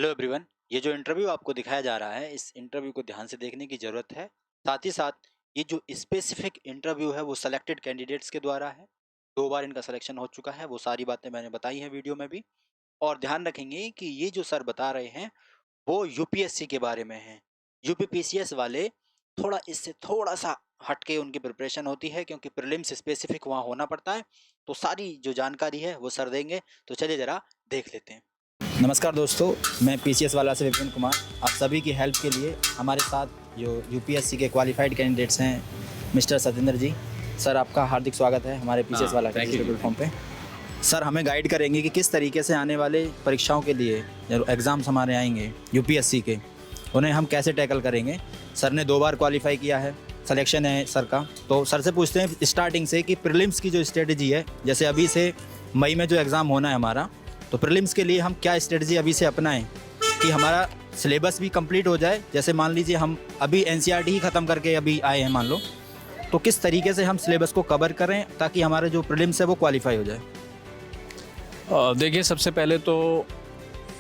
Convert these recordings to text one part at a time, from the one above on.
Hello everyone. ये जो interview आपको दिखाया जा रहा है, इस इंटरव्यू को ध्यान से देखने की ज़रूरत है। साथ ही साथ ये जो स्पेसिफिक इंटरव्यू है वो सेलेक्टेड कैंडिडेट्स के द्वारा है। 2 बार इनका सिलेक्शन हो चुका है, वो सारी बातें मैंने बताई हैं वीडियो में भी। और ध्यान रखेंगे कि ये जो सर बता रहे हैं वो यूपीएससी के बारे में है। यूपीपीसीएस वाले थोड़ा इससे थोड़ा-सा हट के उनकी प्रिपरेशन होती है, क्योंकि प्रीलिम्स स्पेसिफिक वहाँ होना पड़ता है। तो सारी जो जानकारी है वो सर देंगे, तो चलिए ज़रा देख लेते हैं। नमस्कार दोस्तों, मैं पीसीएस वाला से विपिन कुमार। आप सभी की हेल्प के लिए हमारे साथ जो यूपीएससी के क्वालिफाइड कैंडिडेट्स हैं, मिस्टर सतेंद्र जी। सर, आपका हार्दिक स्वागत है हमारे पीसीएस वाला प्लेटफॉर्म पे। सर, हमें गाइड करेंगे कि किस तरीके से आने वाले परीक्षाओं के लिए जो एग्ज़ाम्स हमारे आएंगे यूपीएससी के, उन्हें हम कैसे टैकल करेंगे। सर ने 2 बार क्वालिफाई किया है, सिलेक्शन है सर का। तो सर से पूछते हैं स्टार्टिंग से कि प्रीलिम्स की जो स्ट्रेटजी है, जैसे अभी से मई में जो एग्ज़ाम होना है हमारा, तो प्रीलिम्स के लिए हम क्या स्ट्रेटजी अभी से अपनाएं कि हमारा सिलेबस भी कंप्लीट हो जाए। जैसे मान लीजिए हम अभी एनसीईआरटी ही ख़त्म करके अभी आए हैं मान लो, तो किस तरीके से हम सिलेबस को कवर करें ताकि हमारा जो प्रीलिम्स है वो क्वालिफाई हो जाए। देखिए, सबसे पहले तो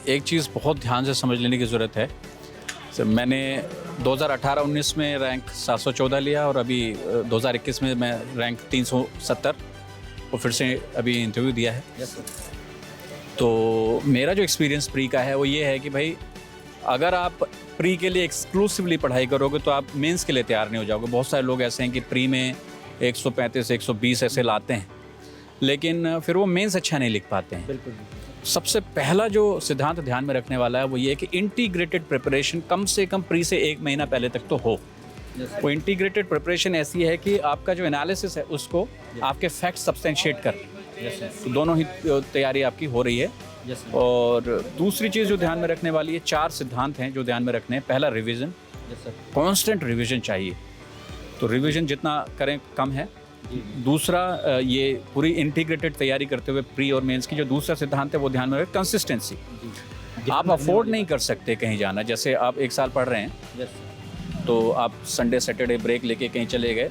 एक चीज़ बहुत ध्यान से समझ लेने की ज़रूरत है। मैंने 2018-19 में रैंक 714 लिया और अभी 2021 में मैं रैंक 370 और फिर से अभी इंटरव्यू दिया है। तो मेरा जो एक्सपीरियंस प्री का है वो ये है कि भाई, अगर आप प्री के लिए एक्सक्लूसिवली पढ़ाई करोगे तो आप मेंस के लिए तैयार नहीं हो जाओगे। बहुत सारे लोग ऐसे हैं कि प्री में 135 120 ऐसे लाते हैं, लेकिन फिर वो मेंस अच्छा नहीं लिख पाते हैं। बिल्कुल। सबसे पहला जो सिद्धांत ध्यान में रखने वाला है वो ये है कि इंटीग्रेटेड प्रिपरेशन कम से कम प्री से 1 महीना पहले तक तो हो। वो इंटीग्रेटेड प्रिपरेशन ऐसी है कि आपका जो एनालिसिस है उसको आपके फैक्ट सब्सटेंशिएट कर, तो दोनों ही तैयारी आपकी हो रही है। और दूसरी चीज़ जो ध्यान में रखने वाली है, 4 सिद्धांत हैं जो ध्यान में रखने हैं। पहला, रिवीजन। कांस्टेंट रिवीजन चाहिए, तो रिवीजन जितना करें कम है। दूसरा, ये पूरी इंटीग्रेटेड तैयारी करते हुए प्री और मेंस की जो दूसरा सिद्धांत है वो ध्यान में रखें, कंसिस्टेंसी। आप अफोर्ड नहीं कर सकते कहीं जाना। जैसे आप 1 साल पढ़ रहे हैं तो आप संडे सैटरडे ब्रेक लेके कहीं चले गए,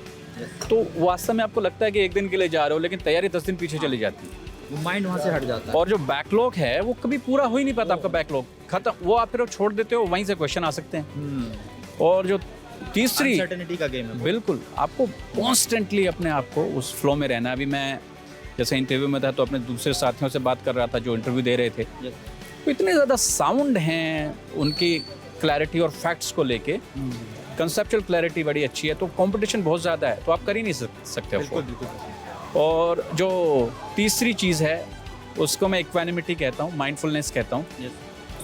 तो वास्तव में आपको लगता है कि 1 दिन के लिए जा रहे हो, लेकिन तैयारी 10 दिन पीछे चली जाती है। वो माइंड वहाँ से हट जाता है। और जो बैकलॉग है वो कभी पूरा हो ही नहीं पाता। आपका बैकलॉग खत्म, वो आप फिर छोड़ देते हो, वहीं से क्वेश्चन आ सकते हैं। और जो तीसरी अनसर्टेनिटी का गेम है। बिल्कुल, आपको कॉन्स्टेंटली अपने आप को उस फ्लो में रहना है। अभी मैं जैसे इंटरव्यू में था तो अपने दूसरे साथियों से बात कर रहा था जो इंटरव्यू दे रहे थे, तो इतने ज़्यादा साउंड हैं उनकी क्लैरिटी और फैक्ट्स को लेके। कंसेप्चुअल क्लैरिटी बड़ी अच्छी है, तो कंपटीशन बहुत ज़्यादा है, तो आप कर ही नहीं सकते हो। और जो तीसरी चीज़ है उसको मैं इक्वानिमिटी कहता हूँ, माइंडफुलनेस कहता हूँ।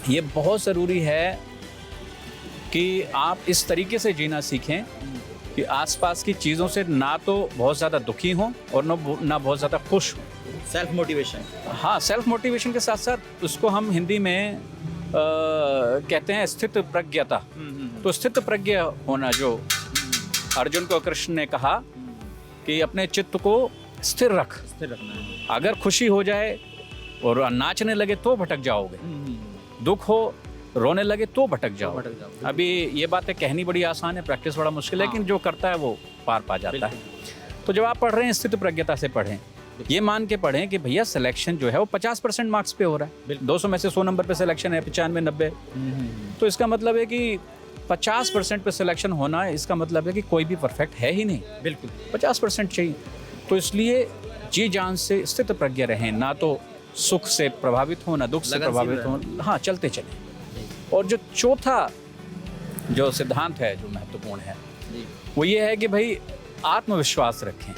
ये बहुत ज़रूरी है कि आप इस तरीके से जीना सीखें कि आसपास की चीज़ों से ना तो बहुत ज़्यादा दुखी हों और ना बहुत ज़्यादा खुश हों। Self motivation. हाँ, सेल्फ मोटिवेशन के साथ साथ उसको हम हिंदी में कहते हैं स्थित प्रज्ञता। तो स्थित प्रज्ञ होना, जो अर्जुन को कृष्ण ने कहा कि अपने चित्त को स्थिर रखना है। अगर खुशी हो जाए और नाचने लगे तो भटक जाओगे, दुख हो रोने लगे तो भटक जाओ। अभी ये बातें कहनी बड़ी आसान है, प्रैक्टिस बड़ा मुश्किल है, लेकिन जो करता है वो पार पा जाता है। तो जब आप पढ़ रहे हैं, स्थित प्रज्ञता से पढ़ें। ये मान के पढ़ें कि भैया सिलेक्शन जो है वो 50% मार्क्स पे हो रहा है। 200 में से 100 नंबर पे सिलेक्शन है, 95 90। तो इसका मतलब है कि 50% पे सिलेक्शन होना है, इसका मतलब है कि कोई भी परफेक्ट है ही नहीं। बिल्कुल 50% चाहिए। तो इसलिए जी जान से स्थित प्रज्ञ रहें, ना तो सुख से प्रभावित हो ना दुख से प्रभावित हो। हाँ, चलते चले। और जो चौथा जो सिद्धांत है जो महत्वपूर्ण है वो ये है कि भाई आत्मविश्वास रखें,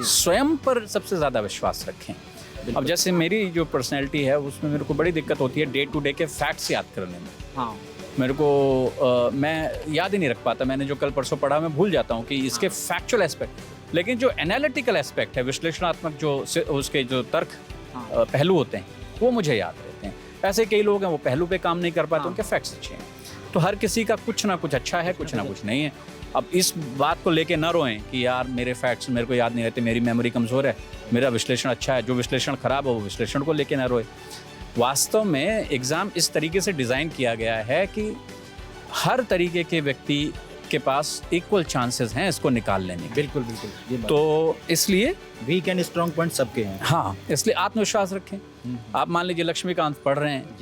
स्वयं पर सबसे ज़्यादा विश्वास रखें। अब जैसे मेरी जो पर्सनैलिटी है उसमें मेरे को बड़ी दिक्कत होती है डे टू डे के फैक्ट्स याद करने में। हाँ, मेरे को मैं याद ही नहीं रख पाता। मैंने जो कल परसों पढ़ा मैं भूल जाता हूँ कि इसके फैक्चुअल एस्पेक्ट, लेकिन जो एनालिटिकल एस्पेक्ट है, विश्लेषणात्मक जो उसके जो तर्क पहलू होते हैं वो मुझे याद रहते हैं। ऐसे कई लोग हैं वो पहलू पे काम नहीं कर पाते, उनके फैक्ट्स अच्छे हैं। तो हर किसी का कुछ ना कुछ अच्छा है, कुछ ना कुछ नहीं है। अब इस बात को लेके ना रोएं कि यार मेरे फैक्ट्स मेरे को याद नहीं रहते, मेरी मेमोरी कमज़ोर है, मेरा विश्लेषण अच्छा है। जो विश्लेषण खराब हो वो विश्लेषण को लेके ना रोए। वास्तव में एग्ज़ाम इस तरीके से डिज़ाइन किया गया है कि हर तरीके के व्यक्ति के पास इक्वल चांसेस हैं इसको निकाल लेने के। बिल्कुल बिल्कुल। तो इसलिए वीक एंड स्ट्रॉन्ग पॉइंट सबके हैं। हाँ, इसलिए आत्मविश्वास रखें। आप मान लीजिए लक्ष्मीकांत पढ़ रहे हैं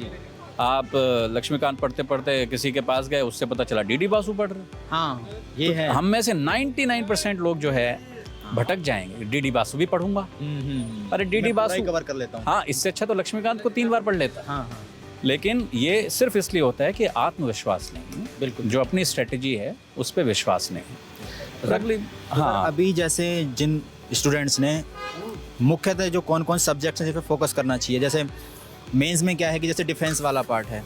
आप लक्ष्मीकांत पढ़ते पढ़ते किसी के पास गए, उससे पता चला डीडी बासु पढ़ रहे। हाँ ये है। हम में से 99% लोग जो है भटक जाएंगे। डीडी बासु भी पढ़ूंगा, अरे डीडी बासु कवर कर लेता हूँ। हाँ, इससे अच्छा तो लक्ष्मीकांत को 3 बार पढ़ लेता। हाँ। लेकिन ये सिर्फ इसलिए होता है कि आत्मविश्वास नहीं है, बिल्कुल। जो अपनी स्ट्रेटेजी है उस पर विश्वास नहीं है। अगली हाँ, अभी जैसे जिन स्टूडेंट्स ने मुख्यतः जो कौन कौन सब्जेक्ट्स हैं जिस पर फोकस करना चाहिए, जैसे मेंस में क्या है कि जैसे डिफेंस वाला पार्ट है,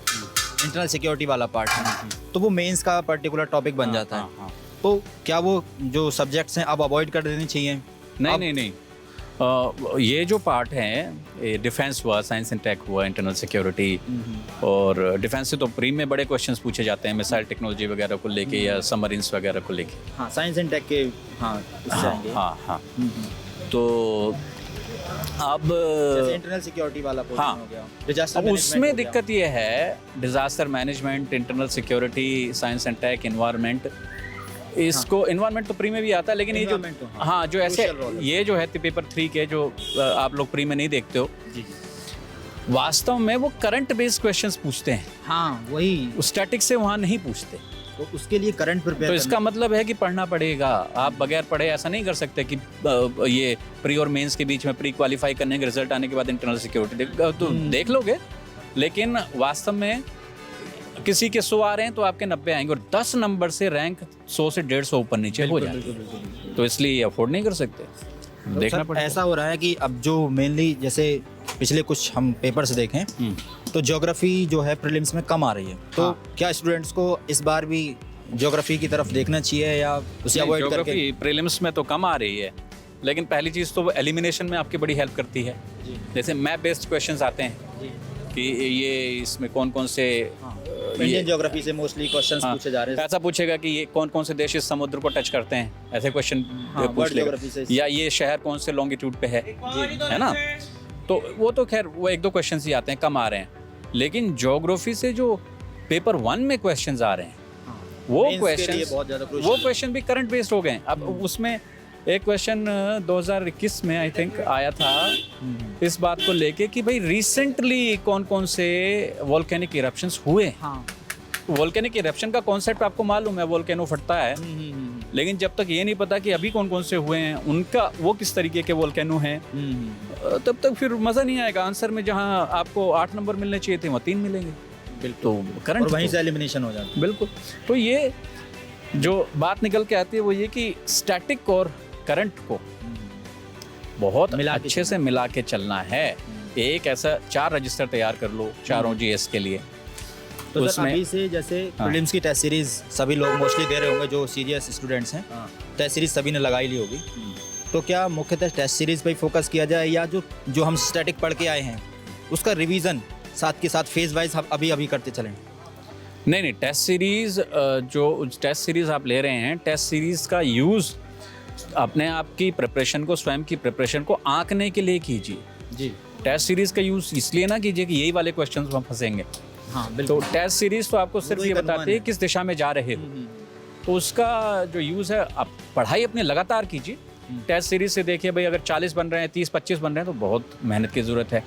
इंटरनल सिक्योरिटी वाला पार्ट है, तो वो मेंस का पर्टिकुलर टॉपिक बन जाता है। हाँ। तो क्या वो जो सब्जेक्ट्स हैं अब अवॉइड कर देने चाहिए? नहीं। ये जो पार्ट है, डिफेंस हुआ, साइंस एंड टेक हुआ, इंटरनल सिक्योरिटी, और डिफेंस से तो प्री में बड़े क्वेश्चंस पूछे जाते हैं, मिसाइल टेक्नोलॉजी वगैरह को लेके या सबमरीन्स वगैरह को लेके। हाँ, साइंस एंड टेक के इससे आएंगे। हाँ। तो अब जैसे इंटरनल सिक्योरिटी वाला पोर्शन हाँ, हो गया, डिजास्टर अब मैनेजमेंट उसमें हो गया। दिक्कत ये है, disaster management, internal security, science and tech, environment, इसको एनवायरनमेंट तो प्री में भी आता है, लेकिन ये जो Environment तो हाँ जो ऐसे Crucial role है। ये जो है पेपर 3 के जो आप लोग प्री में नहीं देखते हो, जी। वास्तव में वो करंट बेस्ड क्वेश्चंस पूछते हैं, हाँ वही, स्टैटिक से वहाँ नहीं पूछते। तो उसके लिए करंट प्रिपेयर तो इसका मतलब है कि पढ़ना पड़ेगा। आप बगैर पढ़े ऐसा नहीं कर सकते कि ये प्री और मेंस के बीच में प्री क्वालिफाई करने के रिजल्ट आने के बाद इंटरनल सिक्योरिटी तो देख लोगे, लेकिन वास्तव में किसी के 100 आ रहे हैं तो आपके 90 आएंगे, और 10 नंबर से रैंक 100 से 150 ऊपर नीचे हो जाए, तो इसलिए ये अफोर्ड नहीं कर सकते, देखना पड़ेगा। ऐसा हो रहा है कि अब जो मेनली जैसे पिछले कुछ हम पेपर से देखें तो ज्योग्राफी जो है प्रीलिम्स में कम आ रही है, तो क्या स्टूडेंट्स को इस बार भी ज्योग्राफी की तरफ देखना चाहिए या उसे अवॉइड करके? ज्योग्राफी प्रीलिम्स में तो कम आ रही है, लेकिन पहली चीज़ तो वो एलिमिनेशन में आपकी बड़ी हेल्प करती है। जैसे मैप बेस्ड क्वेश्चंस आते हैं कि ये इसमें कौन कौन से इंडियन ज्योग्राफी से मोस्टली क्वेश्चंस पूछे जा रहे हैं। ऐसा पूछेगा कि ये कौन कौन से देश इस समुद्र को टच करते हैं, ऐसे क्वेश्चन पूछ लेगा, या ये शहर कौन से लॉन्गिट्यूड पे है ना। तो वो तो खैर वो 1-2 क्वेश्चन ही आते हैं, कम आ रहे हैं, लेकिन ज्योग्राफी से जो पेपर 1 में क्वेश्चंस आ रहे हैं वो क्वेश्चन भी करंट बेस्ड हो गए। अब उसमें एक क्वेश्चन 2021 में आई थिंक आया था इस बात को लेके कि भाई रिसेंटली कौन कौन से वोल्केनिक इरप्शंस हुए। वोल्केनिक इरप्शन का कॉन्सेप्ट आपको मालूम है, वोल्केनो फटता है, लेकिन जब तक ये नहीं पता कि अभी कौन कौन से हुए हैं, उनका वो किस तरीके के वोल्केनो हैं, तब तक फिर मज़ा नहीं आएगा। आंसर में जहाँ आपको 8 नंबर मिलने चाहिए थे वहाँ 3 मिलेंगे, तो करंट वहीं से एलिमिनेशन हो जाता है। बिल्कुल। तो ये जो बात निकल के आती है वो ये कि स्टैटिक और करंट को बहुत अच्छे से मिला के चलना है। एक ऐसा 4 रजिस्टर तैयार कर लो चारों जीएस के लिए। तो उसमें अभी से जैसे प्रीलिम्स की टेस्ट सीरीज सभी लोग मोस्टली दे रहे होंगे, जो सीरियस स्टूडेंट्स हैं, टेस्ट सीरीज सभी ने लगाई ली होगी, तो क्या मुख्यतः टेस्ट सीरीज पे फोकस किया जाए या जो हम स्टैटिक पढ़ के आए हैं उसका रिवीजन साथ के साथ फेज वाइज अभी करते चलें? नहीं, टेस्ट सीरीज जो टेस्ट सीरीज आप ले रहे हैं, टेस्ट सीरीज का यूज़ अपने आप की प्रिपरेशन को, स्वयं की प्रिपरेशन को आंकने के लिए कीजिए जी। टेस्ट सीरीज का यूज़ इसलिए ना कीजिए कि यही वाले क्वेश्चंस वहाँ फंसेंगे। हाँ तो बिल्कुल। टेस्ट सीरीज तो आपको सिर्फ ये बताती है किस दिशा में जा रहे हो, तो उसका जो यूज़ है, आप पढ़ाई अपनी लगातार कीजिए। टेस्ट सीरीज से देखिए भाई, अगर 40 बन रहे हैं, 30-25 बन रहे हैं तो बहुत मेहनत की ज़रूरत है।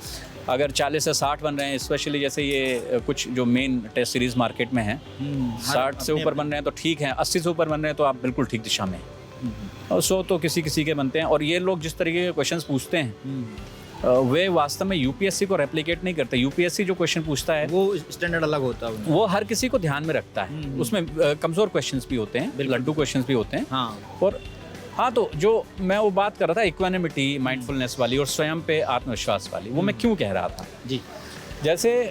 अगर 40 से 60 बन रहे हैं, स्पेशली जैसे ये कुछ जो मेन टेस्ट सीरीज मार्केट में हैं, 60 से ऊपर बन रहे हैं तो ठीक है, 80 से ऊपर बन रहे हैं तो आप बिल्कुल ठीक दिशा में हैं, और 100 तो किसी किसी के बनते हैं। और ये लोग जिस तरीके के क्वेश्चन पूछते हैं वे वास्तव में यूपीएससी को रेप्लिकेट नहीं करते। यूपीएससी जो क्वेश्चन पूछता है वो स्टैंडर्ड अलग होता है, वो हर किसी को ध्यान में रखता है। उसमें कमज़ोर क्वेश्चंस भी होते हैं, लड्डू क्वेश्चंस भी होते हैं। और हाँ, तो जो मैं वो बात कर रहा था इक्वानिमिटी, माइंडफुलनेस वाली और स्वयं पे आत्मविश्वास वाली, वो मैं क्यों कह रहा था जी। जैसे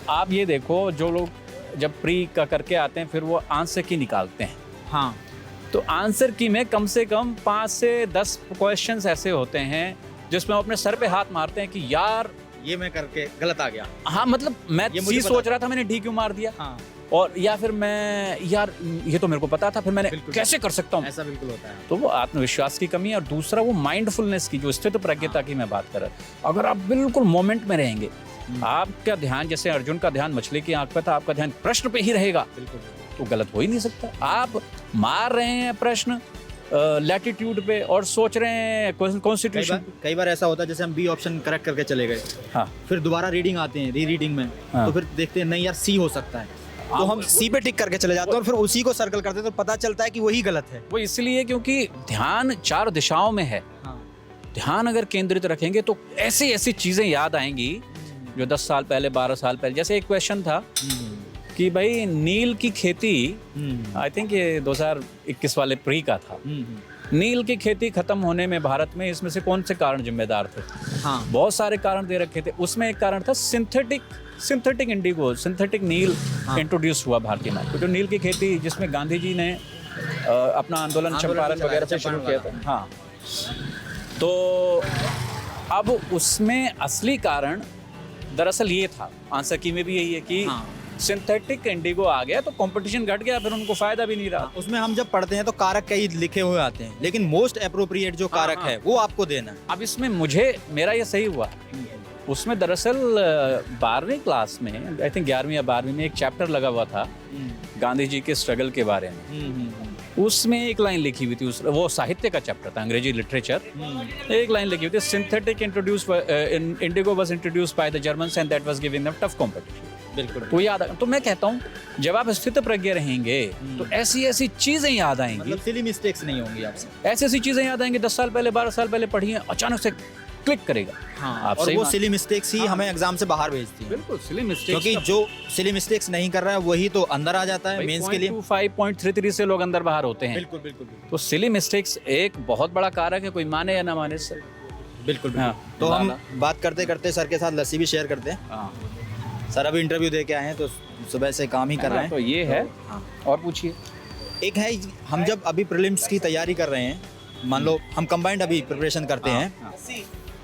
आप ये देखो, जो लोग जब प्री का करके आते हैं फिर वो आंसर की निकालते हैं। हाँ, तो आंसर की में कम से कम 5 से 10 क्वेश्चंस ऐसे होते हैं जिसमें वो अपने सर पे हाथ मारते हैं कि यार ये मैं करके गलत आ गया। हाँ, मतलब मैं ये सोच रहा था मैंने डी क्यों मार दिया। हाँ। और या फिर मैं यार ये तो मेरे को पता था, फिर मैंने कैसे कर सकता हूँ। ऐसा बिल्कुल होता है। तो वो आत्मविश्वास की कमी है। और दूसरा वो माइंडफुलनेस की, जो स्थित प्रज्ञता की मैं बात कर रहा हूँ। अगर आप बिल्कुल मोमेंट में रहेंगे, आपका ध्यान, जैसे अर्जुन का ध्यान मछली की आंख पे था, आपका ध्यान प्रश्न पे ही रहेगा, तो गलत हो ही नहीं सकता। आप मार रहे हैं प्रश्न लैटिट्यूड पे और सोच रहे हैं कॉन्स्टिट्यूशन। कई बार ऐसा होता है जैसे हम बी ऑप्शन करेक्ट करके चले गए, हाँ फिर दोबारा रीडिंग आते हैं, री रीडिंग में हाँ। तो फिर देखते हैं नहीं यार सी हो सकता है, तो हम सी पे टिक करके चले जाते हैं और फिर उसी को सर्कल करते हैं, तो पता चलता है कि वही गलत है। वो इसलिए क्योंकि ध्यान 4 दिशाओं में है। हाँ। ध्यान अगर केंद्रित रखेंगे तो ऐसी ऐसी चीजें याद आएंगी जो 10 साल पहले, 12 साल पहले। जैसे एक क्वेश्चन था कि भाई नील की खेती, आई थिंक ये 2021 वाले प्री का था, नील की खेती खत्म होने में भारत में इसमें से कौन से कारण जिम्मेदार थे? हाँ। बहुत सारे कारण दे रखे थे, उसमें एक कारण था सिंथेटिक इंडिगो, सिंथेटिक नील इंट्रोड्यूस हुआ भारतीय मार्केट। तो नील की खेती जिसमें गांधी जी ने अपना आंदोलन चंपारण वगैरह से शुरू किया था। हाँ, तो अब उसमें असली कारण दरअसल ये था, आंसर की में भी यही है कि सिंथेटिक इंडिगो आ गया तो कंपटीशन घट गया, फिर उनको फायदा भी नहीं रहा। उसमें हम जब पढ़ते हैं तो कारक कई लिखे हुए आते हैं, लेकिन मोस्ट अप्रोप्रिएट जो कारक है वो आपको देना है। अब इसमें मेरा ये सही हुआ, उसमें दरअसल 12वीं क्लास में, आई थिंक 11वीं या 12वीं में एक चैप्टर लगा हुआ था गांधी जी के स्ट्रगल के बारे में। उसमें एक लाइन लिखी हुई थी, वो साहित्य का चैप्टर था, अंग्रेजी लिटरेचर। एक लाइन लिखी हुई थी, synthetic Indigo was introduced by the Germans and that was giving them tough competition. बिल्कुल। तो याद, तो मैं कहता हूँ जब आप स्थित प्रज्ञ रहेंगे तो ऐसी ऐसी चीजें याद आएंगी, मतलब सिली मिस्टेक्स नहीं होंगी आपसे, ऐसी ऐसी चीजें याद आएंगी 10 साल पहले, 12 साल पहले पढ़ी हैं, अचानक से क्लिक करेगा। हाँ, और वो सिली मिस्टेक्स ही हमें एग्जाम से बाहर भेजती है। बिल्कुल, सिली मिस्टेक्स, क्योंकि जो सिली मिस्टेक्स नहीं कर रहा है वही तो अंदर आ जाता है मेंस के लिए। 0.25, 0.33 से लोग अंदर बाहर होते हैं। बिल्कुल बिल्कुल। तो सिली मिस्टेक्स एक बहुत बड़ा कारक है, कोई माने या ना माने सर। बिल्कुल। हाँ, तो हम बात करते करते सर के साथ लस्सी भी शेयर करते हैं। हाँ। सर अभी इंटरव्यू दे के आए हैं तो सुबह से काम ही कर रहे हैं। तो ये है। और पूछिए। एक है, हम जब अभी प्रीलिम्स की तैयारी कर रहे हैं, मान लो हम कंबाइंड अभी प्रिपरेशन करते हैं,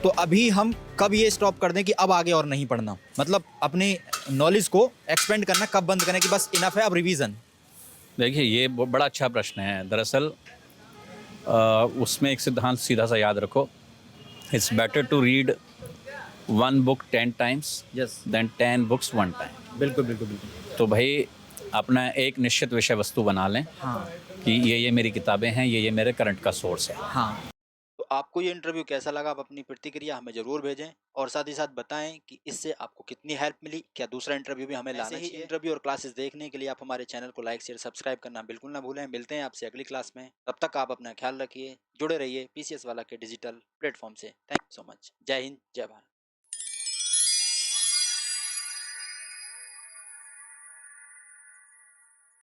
तो अभी हम कब ये स्टॉप कर दें कि अब आगे और नहीं पढ़ना, मतलब अपनी नॉलेज को एक्सपेंड करना कब बंद करें कि बस इनफ है अब रिवीजन? देखिए, ये बड़ा अच्छा प्रश्न है। दरअसल उसमें एक सिद्धांत सीधा सा याद रखो, it's better to read 1 book 10 times than 10 books 1 time। बिल्कुल बिल्कुल बिल्कुल। तो भाई अपना एक निश्चित विषय वस्तु बना लें। हाँ। कि ये मेरी किताबें हैं, ये मेरे करंट का सोर्स है। हाँ। तो आपको ये इंटरव्यू कैसा लगा? आप अपनी प्रतिक्रिया हमें जरूर भेजें और साथ ही साथ बताएं कि इससे आपको कितनी हेल्प मिली, क्या दूसरा इंटरव्यू भी हमें लाना चाहिए। इंटरव्यू और क्लासेस देखने के लिए आप हमारे चैनल को लाइक शेयर सब्सक्राइब करना बिल्कुल ना भूलें। मिलते हैं आपसे अगली क्लास में, तब तक आप अपना ख्याल रखिए, जुड़े रहिए PCS वाला के डिजिटल प्लेटफॉर्म से। Thank you so much. जय हिंद, जय भारत।